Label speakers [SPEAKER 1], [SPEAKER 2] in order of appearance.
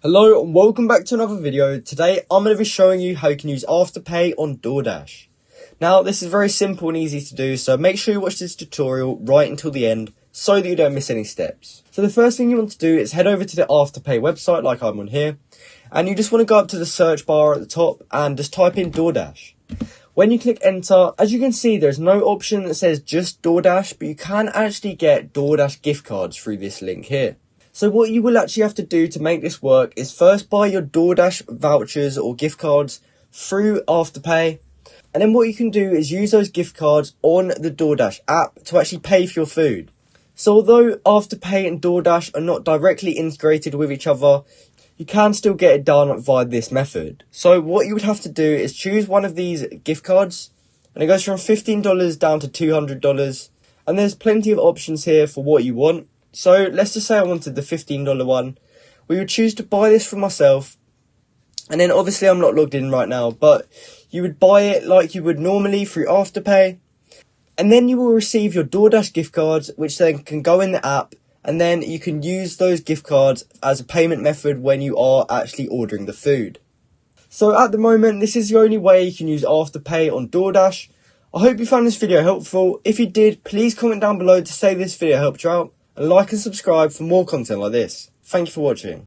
[SPEAKER 1] Hello and welcome back to another video. Today I'm going to be showing you how you can use Afterpay on Doordash. Now this is very simple and easy to do, so make sure you watch this tutorial right until the end so that you don't miss any steps. So the first thing you want to do is head over to the Afterpay website like I'm on here, and you just want to go up to the search bar at the top and just type in Doordash. When you click enter, as you can see there's no option that says just Doordash, but you can actually get Doordash gift cards through this link here. So what you will actually have to do to make this work is first buy your Doordash vouchers or gift cards through Afterpay. And then what you can do is use those gift cards on the Doordash app to actually pay for your food. So although Afterpay and Doordash are not directly integrated with each other, you can still get it done via this method. So what you would have to do is choose one of these gift cards, and it goes from $15 down to $200. And there's plenty of options here for what you want. So let's just say I wanted the $15 one. We would choose to buy this for myself. And then obviously I'm not logged in right now, but you would buy it like you would normally through Afterpay. And then you will receive your Doordash gift cards, which then can go in the app. And then you can use those gift cards as a payment method when you are actually ordering the food. So at the moment, this is the only way you can use Afterpay on Doordash. I hope you found this video helpful. If you did, please comment down below to say this video helped you out. And like and subscribe for more content like this. Thank you for watching.